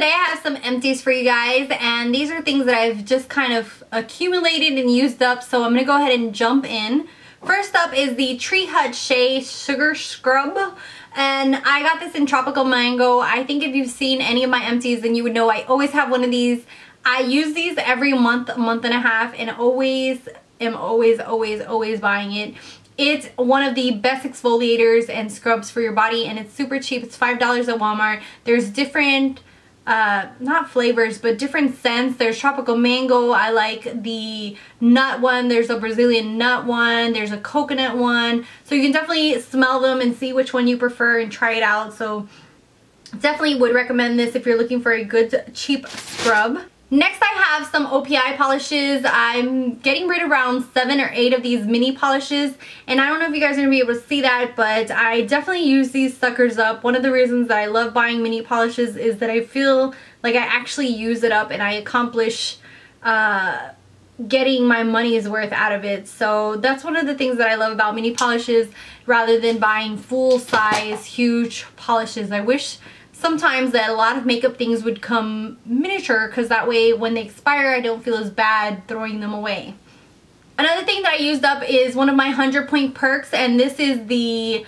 Today I have some empties for you guys, and these are things that I've just kind of accumulated and used up, so I'm going to go ahead and jump in. First up is the Tree Hut Shea Sugar Scrub, and I got this in Tropical Mango. I think if you've seen any of my empties, then you would know I always have one of these. I use these every month and a half, and always buying it. It's one of the best exfoliators and scrubs for your body, and it's super cheap. It's $5 at Walmart. There's different not flavors, but different scents. There's tropical mango. I like the nut one. There's a Brazilian nut one. There's a coconut one. So you can definitely smell them and see which one you prefer and try it out. So definitely would recommend this if you're looking for a good cheap scrub. Next, I have some OPI polishes. I'm getting rid of around 7 or 8 of these mini polishes, and I don't know if you guys are going to be able to see that, but I definitely use these suckers up. One of the reasons that I love buying mini polishes is that I feel like I actually use it up and I accomplish getting my money's worth out of it. So that's one of the things that I love about mini polishes rather than buying full-size huge polishes. I wish sometimes that a lot of makeup things would come miniature, because that way when they expire I don't feel as bad throwing them away. Another thing that I used up is one of my 100-point perks, and this is the,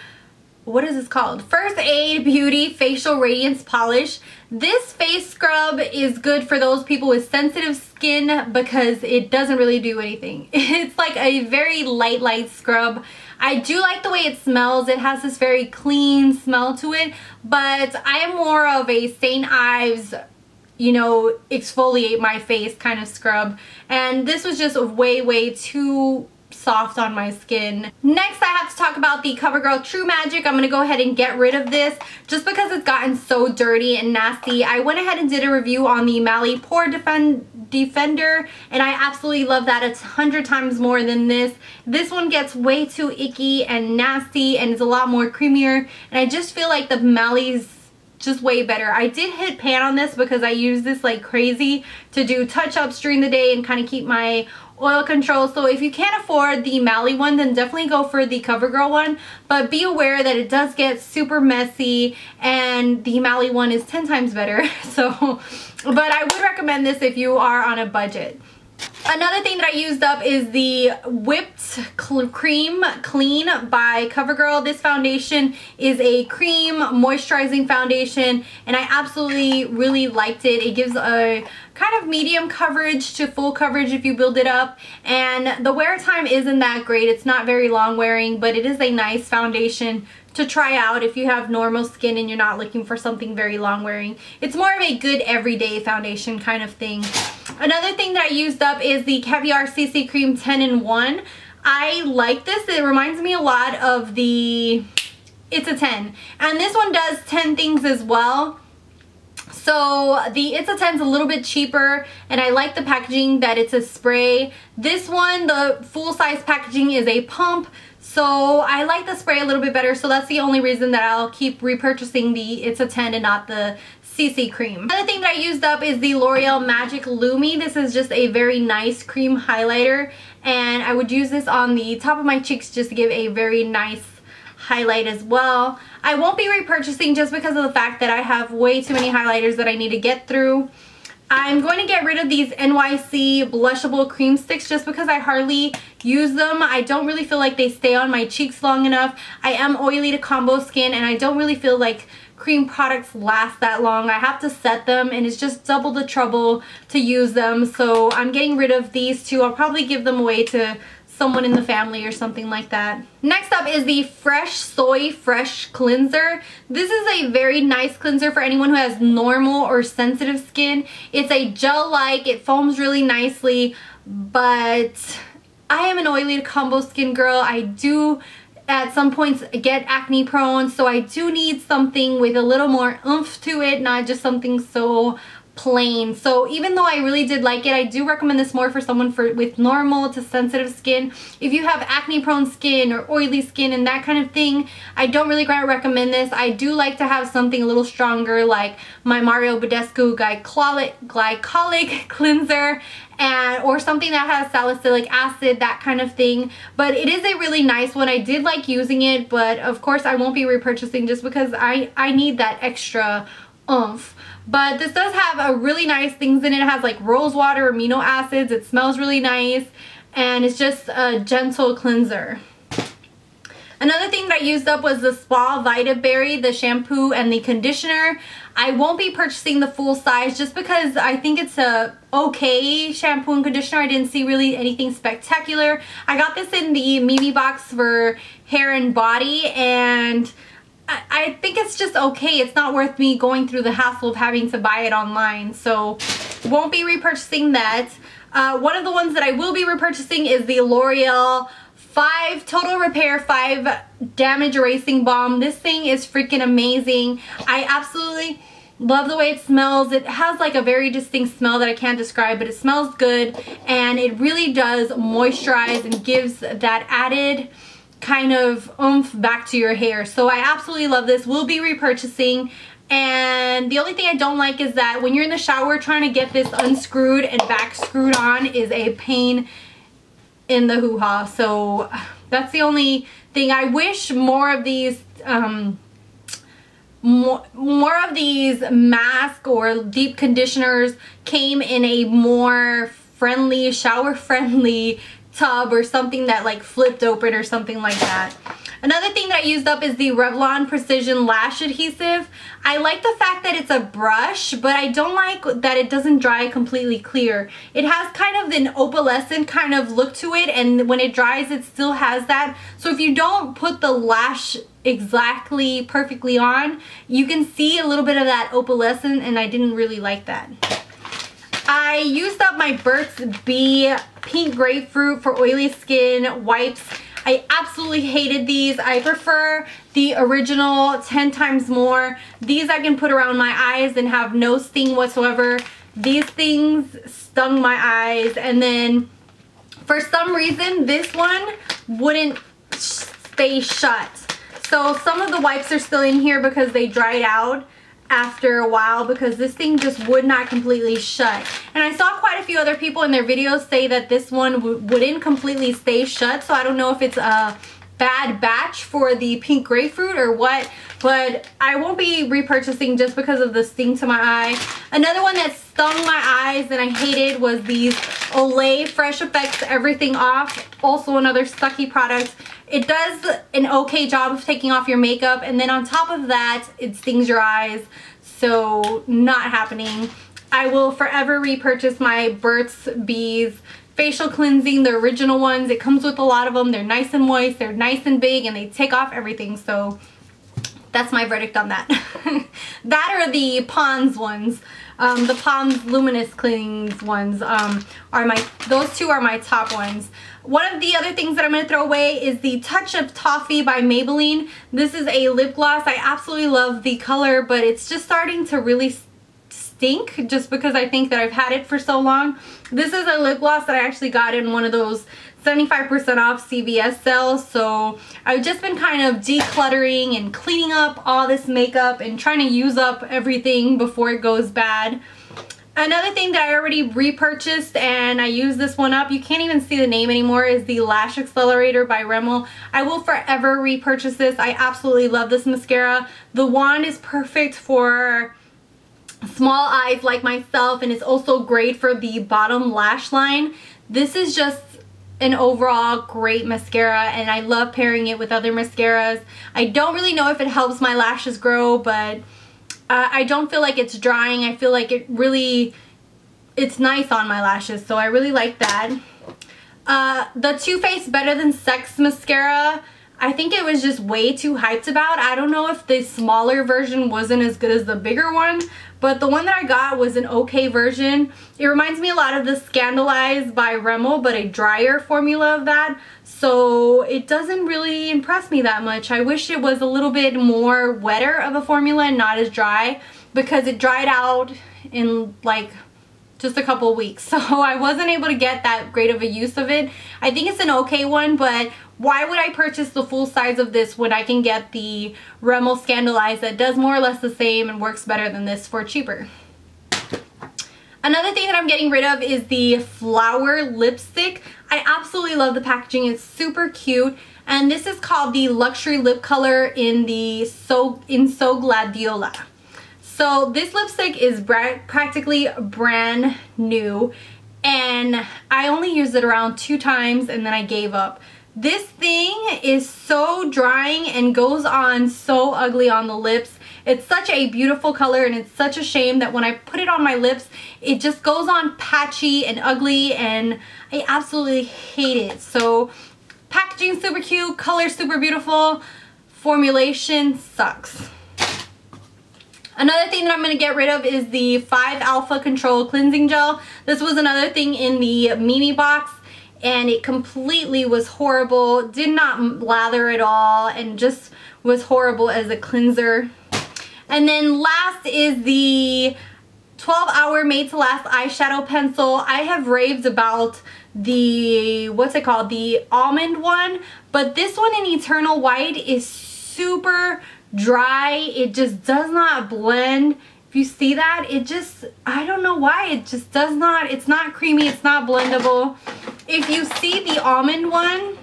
what is this called? First Aid Beauty Facial Radiance Polish. This face scrub is good for those people with sensitive skin because it doesn't really do anything. It's like a very light scrub. I do like the way it smells. It has this very clean smell to it, but I am more of a St. Ives, you know, exfoliate my face kind of scrub, and this was just way too soft on my skin. Next, I have to talk about the CoverGirl True Magic. I'm going to go ahead and get rid of this just because it's gotten so dirty and nasty. I went ahead and did a review on the Mally Pore Defender, and I absolutely love that. It's 100 times more than this. This one gets way too icky and nasty, and it's a lot more creamier, and I just feel like the Mally's just way better. I did hit pan on this because I use this like crazy to do touch-ups during the day and kind of keep my oil control. So if you can't afford the Mally one, then definitely go for the CoverGirl one, but be aware that it does get super messy, and the Mally one is 10 times better. So, but I would recommend this if you are on a budget. Another thing that I used up is the Whipped Cream Clean by CoverGirl. This foundation is a cream moisturizing foundation, and I absolutely really liked it. It gives a kind of medium coverage to full coverage if you build it up, and the wear time isn't that great. It's not very long wearing, but it is a nice foundation to try out if you have normal skin and you're not looking for something very long wearing. It's more of a good everyday foundation kind of thing. Another thing that I used up is the Caviar CC Cream 10-in-1. I like this. It reminds me a lot of the It's a 10, and this one does 10 things as well. So the It's a 10 is a little bit cheaper, and I like the packaging that it's a spray. This one, the full-size packaging, is a pump. So I like the spray a little bit better, so that's the only reason that I'll keep repurchasing the It's a 10 and not the CC cream. Another thing that I used up is the L'Oreal Magic Lumi. This is just a very nice cream highlighter, and I would use this on the top of my cheeks just to give a very nice highlight as well. I won't be repurchasing just because of the fact that I have way too many highlighters that I need to get through. I'm going to get rid of these NYC blushable cream sticks just because I hardly use them. I don't really feel like they stay on my cheeks long enough. I am oily to combo skin, and I don't really feel like cream products last that long. I have to set them, and it's just double the trouble to use them. So I'm getting rid of these two. I'll probably give them away to someone in the family or something like that. Next up is the Fresh Soy Fresh Cleanser. This is a very nice cleanser for anyone who has normal or sensitive skin. It's a gel-like, it foams really nicely, but I am an oily to combo skin girl. I do at some points get acne prone, so I do need something with a little more oomph to it, not just something so plain. So even though I really did like it, I do recommend this more for someone with normal to sensitive skin. If you have acne prone skin or oily skin and that kind of thing, I don't really recommend this. I do like to have something a little stronger, like my Mario Badescu glycolic cleanser, or something that has salicylic acid, that kind of thing. But it is a really nice one. I did like using it, but of course I won't be repurchasing just because I need that extra oomph. But this does have a really nice things in it. It has like rose water, amino acids. It smells really nice, and it's just a gentle cleanser. Another thing that I used up was the Spa Vita Berry, the shampoo and the conditioner. I won't be purchasing the full size just because I think it's a okay shampoo and conditioner. I didn't see really anything spectacular. I got this in the Mimi box for hair and body, and I think it's just okay. It's not worth me going through the hassle of having to buy it online, so won't be repurchasing that. One of the ones that I will be repurchasing is the L'Oreal 5 Total Repair 5 Damage Erasing Balm. This thing is freaking amazing. I absolutely love the way it smells. It has like a very distinct smell that I can't describe, but it smells good, and it really does moisturize and gives that added kind of oomph back to your hair. So I absolutely love this. We'll be repurchasing. And the only thing I don't like is that when you're in the shower, trying to get this unscrewed and back screwed on is a pain in the hoo-ha. So that's the only thing. I wish more of these more of these mask or deep conditioners came in a more friendly, shower friendly tub, or something that like flipped open or something like that. Another thing that I used up is the Revlon Precision Lash Adhesive. I like the fact that it's a brush, but I don't like that it doesn't dry completely clear. It has kind of an opalescent kind of look to it, and when it dries it still has that. So if you don't put the lash exactly perfectly on, you can see a little bit of that opalescent, and I didn't really like that. I used up my Burt's Bee Pink Grapefruit for oily skin wipes. I absolutely hated these. I prefer the original 10 times more. These I can put around my eyes and have no sting whatsoever. These things stung my eyes, and then for some reason this one wouldn't stay shut. So some of the wipes are still in here because they dried out after a while, because this thing just would not completely shut. And I saw quite a few other people in their videos say that this one wouldn't completely stay shut, so I don't know if it's a bad batch for the pink grapefruit or what, but I won't be repurchasing just because of the sting to my eye. Another one that stung my eyes and I hated was these Olay Fresh Effects Everything Off, also another sucky product. It does an okay job of taking off your makeup, and then on top of that it stings your eyes, so not happening. I will forever repurchase my Burt's Bees facial cleansing, the original ones. It comes with a lot of them. They're nice and moist, they're nice and big, and they take off everything, so that's my verdict on that. That or the Pond's ones. The Pond's Luminous Cleans ones those two are my top ones. One of the other things that I'm going to throw away is the Touch of Toffee by Maybelline. This is a lip gloss. I absolutely love the color, but it's just starting to really stink just because I think that I've had it for so long. This is a lip gloss that I actually got in one of those 75% off CVS sales, so I've just been kind of decluttering and cleaning up all this makeup and trying to use up everything before it goes bad. Another thing that I already repurchased and I used this one up, you can't even see the name anymore, is the Lash Accelerator by Rimmel. I will forever repurchase this. I absolutely love this mascara. The wand is perfect for small eyes like myself, and it's also great for the bottom lash line. This is just an overall great mascara, and I love pairing it with other mascaras. I don't really know if it helps my lashes grow, but I don't feel like it's drying. I feel like it's nice on my lashes, so I really like that. The Too Faced Better Than Sex mascara, I think it was just way too hyped about. I don't know if the smaller version wasn't as good as the bigger one, but the one that I got was an okay version. It reminds me a lot of the Scandalized by Rimmel, but a drier formula of that. So it doesn't really impress me that much. I wish it was a little bit more wetter of a formula and not as dry, because it dried out in like just a couple weeks. So I wasn't able to get that great of a use of it. I think it's an okay one, but why would I purchase the full size of this when I can get the Rimmel Scandalized that does more or less the same and works better than this for cheaper? Another thing that I'm getting rid of is the Flower lipstick. I absolutely love the packaging. It's super cute, and this is called the Luxury Lip Color in the So Gladiola. So this lipstick is practically brand new, and I only used it around 2 times and then I gave up. This thing is so drying and goes on so ugly on the lips. It's such a beautiful color, and it's such a shame that when I put it on my lips, it just goes on patchy and ugly, and I absolutely hate it. So packaging super cute, color super beautiful, formulation sucks. Another thing that I'm going to get rid of is the 5 Alpha Control Cleansing Gel. This was another thing in the Mimi box, and it completely was horrible. Did not lather at all and just was horrible as a cleanser. And then last is the 12 Hour Made to Last eyeshadow pencil. I have raved about the, what's it called, the almond one, but this one in Eternal White is super dry. It just does not blend. If you see that, it just, I don't know why, it just does not, it's not creamy, it's not blendable. If you see the almond one,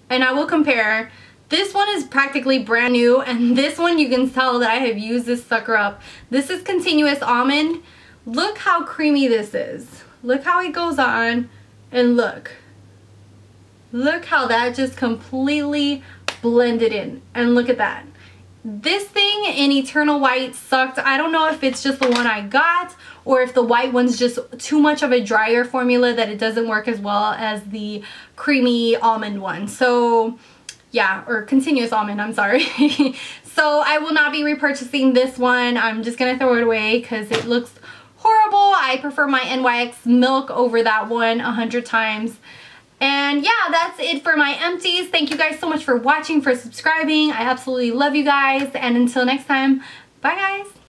and I will compare, this one is practically brand new, and this one you can tell that I have used this sucker up. This is Continuous Almond. Look how creamy this is. Look how it goes on, and look. Look how that just completely blended in, and look at that. This thing in Eternal White sucked. I don't know if it's just the one I got, or if the white one's just too much of a drier formula that it doesn't work as well as the creamy almond one. So yeah, or Continuous Almond, I'm sorry. So I will not be repurchasing this one. I'm just gonna throw it away because it looks horrible. I prefer my NYX Milk over that one 100 times. And yeah, that's it for my empties. Thank you guys so much for watching, for subscribing. I absolutely love you guys. And until next time, bye guys.